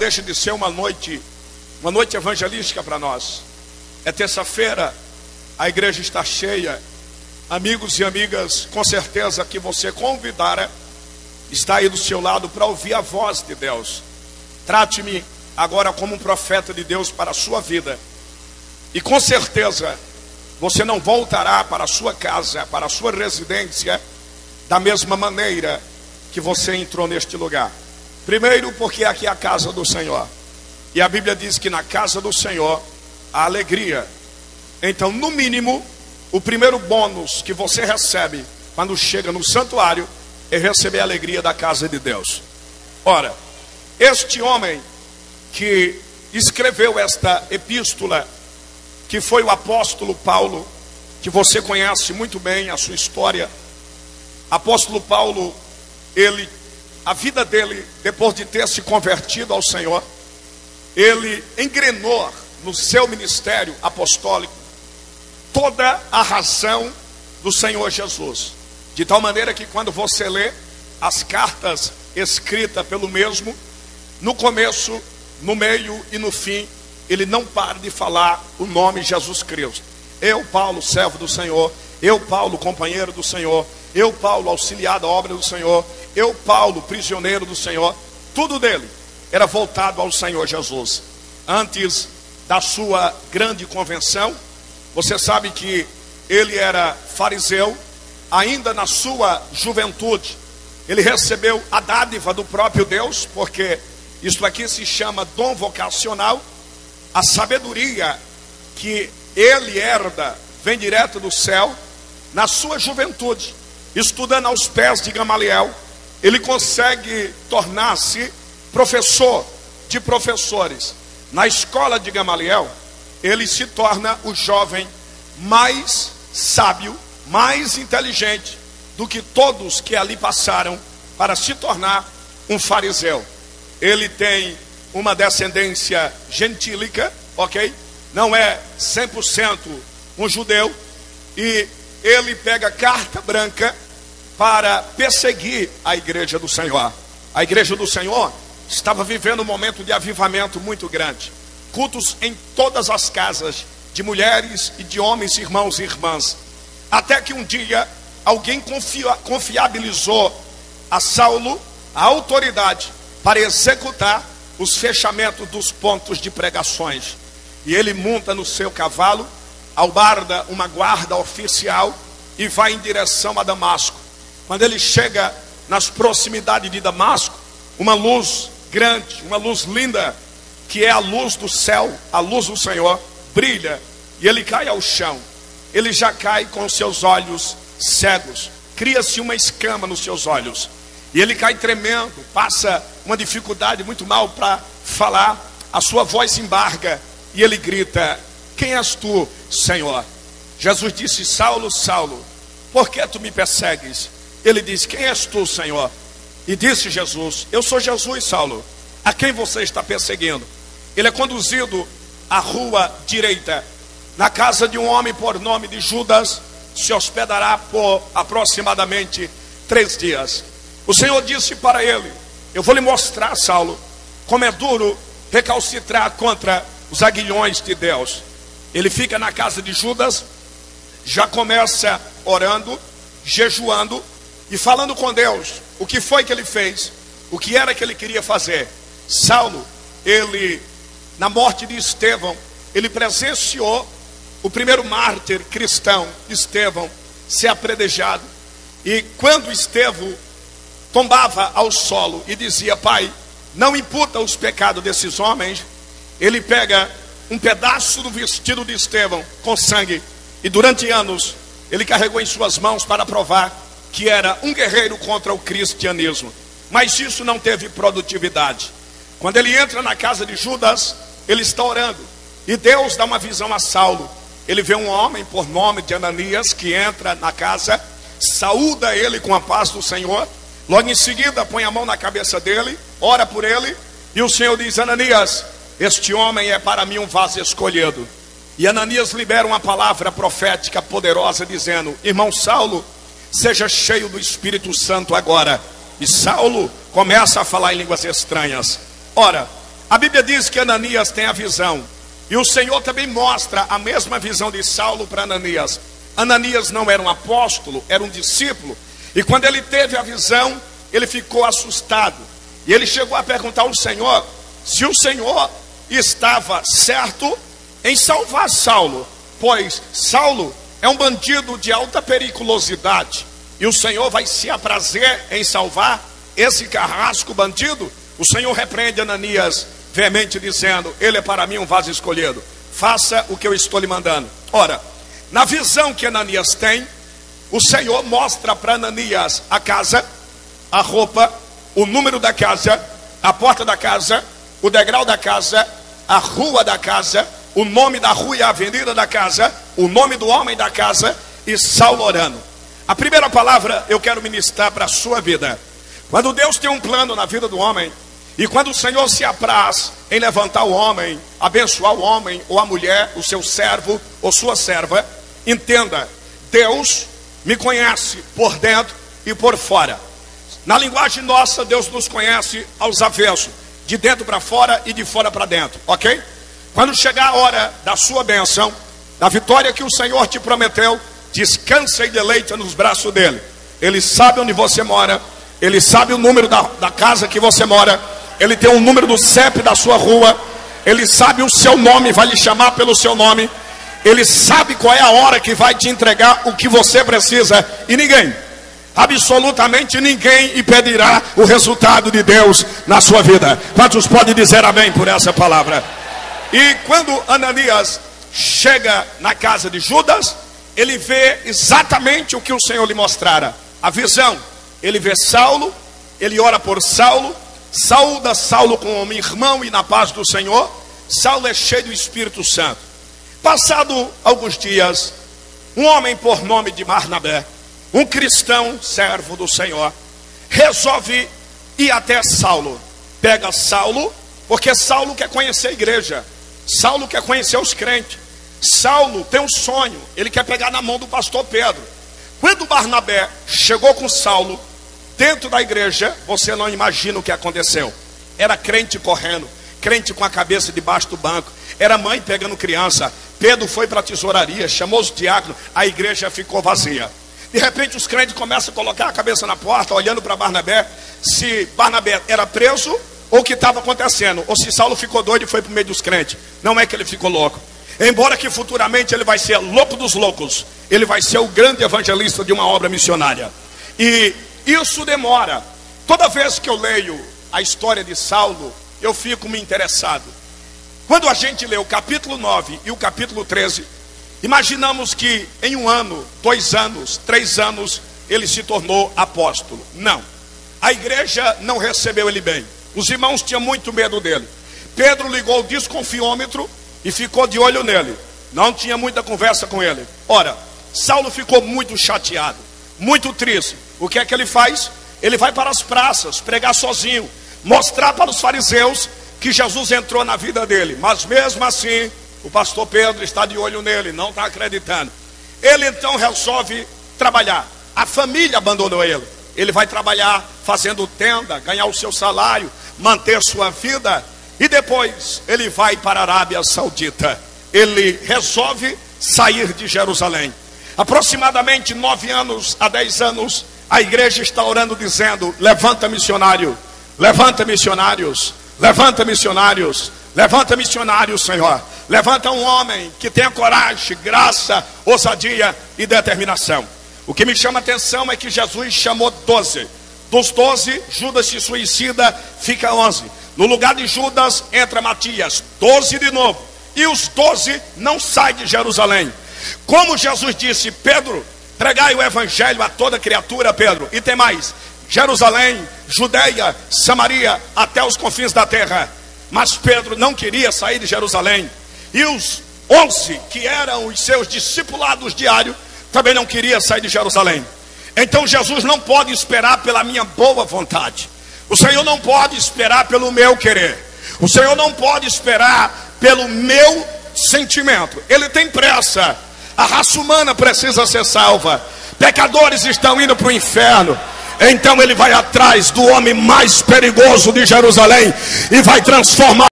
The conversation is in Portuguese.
deixa de ser uma noite evangelística para nós. É terça-feira, a igreja está cheia. Amigos e amigas, com certeza que você convidara, está aí do seu lado para ouvir a voz de Deus. Trate-me agora como um profeta de Deus para a sua vida. E com certeza, você não voltará para a sua casa, para a sua residência, da mesma maneira que você entrou neste lugar. Primeiro, porque aqui é a casa do Senhor. E a Bíblia diz que na casa do Senhor há alegria. Então, no mínimo, o primeiro bônus que você recebe quando chega no santuário é receber a alegria da casa de Deus. Ora, este homem que escreveu esta epístola, que foi o apóstolo Paulo, que você conhece muito bem a sua história. Apóstolo Paulo, a vida dele, depois de ter se convertido ao Senhor, ele engrenou no seu ministério apostólico toda a razão do Senhor Jesus, de tal maneira que quando você lê as cartas escritas pelo mesmo, no começo, no meio e no fim, ele não para de falar o nome Jesus Cristo. Eu, Paulo, servo do Senhor. Eu, Paulo, companheiro do Senhor. Eu, Paulo, auxiliar da obra do Senhor. Eu, Paulo, prisioneiro do Senhor. Tudo dele era voltado ao Senhor Jesus. Antes da sua grande convenção, você sabe que ele era fariseu. Ainda na sua juventude, ele recebeu a dádiva do próprio Deus, porque isto aqui se chama dom vocacional. A sabedoria que ele herda vem direto do céu. Na sua juventude, estudando aos pés de Gamaliel, ele consegue tornar-se professor de professores. Na escola de Gamaliel, ele se torna o jovem mais sábio, mais inteligente do que todos que ali passaram para se tornar um fariseu. Ele tem uma descendência gentílica, ok? Não é 100% um judeu. E ele pega carta branca para perseguir a igreja do Senhor. A igreja do Senhor estava vivendo um momento de avivamento muito grande. Cultos em todas as casas, de mulheres e de homens, irmãos e irmãs. Até que um dia, alguém confiabilizou a Saulo a autoridade para executar os fechamentos dos pontos de pregações. E ele monta no seu cavalo, albarda uma guarda oficial e vai em direção a Damasco. Quando ele chega nas proximidades de Damasco, uma luz grande, uma luz linda, que é a luz do céu, a luz do Senhor, brilha, e ele cai ao chão. Ele já cai com seus olhos cegos, cria-se uma escama nos seus olhos, e ele cai tremendo, passa uma dificuldade muito mal para falar, a sua voz embarga, e ele grita: quem és tu, Senhor? Jesus disse: Saulo, Saulo, por que tu me persegues? Ele disse: quem és tu, Senhor? E disse Jesus: eu sou Jesus, Saulo, a quem você está perseguindo? Ele é conduzido à rua direita. Na casa de um homem por nome de Judas, se hospedará por aproximadamente 3 dias. O Senhor disse para ele: eu vou lhe mostrar, Saulo, como é duro recalcitrar contra os aguilhões de Deus. Ele fica na casa de Judas, já começa orando, jejuando e falando com Deus. O que foi que ele fez? O que era que ele queria fazer? Saulo, ele, na morte de Estevão, ele presenciou o primeiro mártir cristão, Estevão, ser apedrejado. E quando Estevão tombava ao solo e dizia: Pai, não imputa os pecados desses homens, ele pega um pedaço do vestido de Estevão com sangue, e durante anos ele carregou em suas mãos para provar que era um guerreiro contra o cristianismo. Mas isso não teve produtividade. Quando ele entra na casa de Judas, ele está orando, e Deus dá uma visão a Saulo. Ele vê um homem por nome de Ananias que entra na casa, saúda ele com a paz do Senhor. Logo em seguida põe a mão na cabeça dele, ora por ele, e o Senhor diz: Ananias, este homem é para mim um vaso escolhido. E Ananias libera uma palavra profética poderosa, dizendo: irmão Saulo, seja cheio do Espírito Santo agora. E Saulo começa a falar em línguas estranhas. Ora, A Bíblia diz que Ananias tem a visão, e o Senhor também mostra a mesma visão de Saulo para Ananias. Ananias não era um apóstolo, era um discípulo, e quando ele teve a visão, ele ficou assustado, e ele chegou a perguntar ao Senhor se o Senhor estava certo em salvar Saulo, pois Saulo é um bandido de alta periculosidade, e o Senhor vai se aprazer em salvar esse carrasco bandido. O Senhor repreende Ananias veemente, dizendo: ele é para mim um vaso escolhido, faça o que eu estou lhe mandando. Ora, na visão que Ananias tem, o Senhor mostra para Ananias a casa, a roupa, o número da casa, a porta da casa, o degrau da casa, a rua da casa, o nome da rua e a avenida da casa, o nome do homem da casa, e Saulo orando. A primeira palavra eu quero ministrar para a sua vida. Quando Deus tem um plano na vida do homem, e quando o Senhor se apraz em levantar o homem, abençoar o homem ou a mulher, o seu servo ou sua serva, entenda, Deus me conhece por dentro e por fora. Na linguagem nossa, Deus nos conhece aos avessos, de dentro para fora e de fora para dentro, ok? Quando chegar a hora da sua bênção, da vitória que o Senhor te prometeu, descansa e deleita nos braços dele. Ele sabe onde você mora, ele sabe o número da casa que você mora, ele tem o número do CEP da sua rua, ele sabe o seu nome, vai lhe chamar pelo seu nome, ele sabe qual é a hora que vai te entregar o que você precisa, e ninguém, absolutamente ninguém, impedirá o resultado de Deus na sua vida. Quantos podem dizer amém por essa palavra? E quando Ananias chega na casa de Judas, ele vê exatamente o que o Senhor lhe mostrara, a visão. Ele vê Saulo, ele ora por Saulo, saúda Saulo como irmão e na paz do Senhor. Saulo é cheio do Espírito Santo. Passado alguns dias, um homem por nome de Barnabé, um cristão servo do Senhor, resolve ir até Saulo. Pega Saulo, porque Saulo quer conhecer a igreja, Saulo quer conhecer os crentes, Saulo tem um sonho, ele quer pegar na mão do pastor Pedro. Quando Barnabé chegou com Saulo dentro da igreja, você não imagina o que aconteceu. Era crente correndo, crente com a cabeça debaixo do banco, era mãe pegando criança. Pedro foi para a tesouraria, chamou os diáconos, a igreja ficou vazia. De repente os crentes começam a colocar a cabeça na porta, olhando para Barnabé, se Barnabé era preso ou o que estava acontecendo, ou se Saulo ficou doido e foi para o meio dos crentes. Não é que ele ficou louco, embora que futuramente ele vai ser louco dos loucos, ele vai ser o grande evangelista de uma obra missionária. E isso demora. Toda vez que eu leio a história de Saulo, eu fico me interessado. Quando a gente lê o capítulo 9 e o capítulo 13, imaginamos que em 1 ano, 2 anos, 3 anos, ele se tornou apóstolo. Não, a igreja não recebeu ele bem, os irmãos tinham muito medo dele. Pedro ligou o desconfiômetro e ficou de olho nele, não tinha muita conversa com ele. Ora, Saulo ficou muito chateado, muito triste. O que é que ele faz? Ele vai para as praças, pregar sozinho, mostrar para os fariseus que Jesus entrou na vida dele. Mas mesmo assim, o pastor Pedro está de olho nele, não está acreditando. Ele então resolve trabalhar. A família abandonou ele. Ele vai trabalhar fazendo tenda, ganhar o seu salário, manter sua vida. E depois ele vai para a Arábia Saudita. Ele resolve sair de Jerusalém. Aproximadamente 9 anos a 10 anos, a igreja está orando dizendo: levanta missionário, levanta missionários, levanta missionários, levanta missionários, Senhor. Levanta um homem que tenha coragem, graça, ousadia e determinação. O que me chama a atenção é que Jesus chamou 12. Dos 12, Judas se suicida, fica 11. No lugar de Judas entra Matias, 12 de novo. E os 12 não saem de Jerusalém. Como Jesus disse: Pedro, pregai o evangelho a toda criatura, Pedro. E tem mais: Jerusalém, Judeia, Samaria, até os confins da terra. Mas Pedro não queria sair de Jerusalém. E os 11 que eram os seus discipulados diários também não queriam sair de Jerusalém. Então Jesus não pode esperar pela minha boa vontade. O Senhor não pode esperar pelo meu querer. O Senhor não pode esperar pelo meu sentimento. Ele tem pressa. A raça humana precisa ser salva. Pecadores estão indo para o inferno. Então ele vai atrás do homem mais perigoso de Jerusalém e vai transformar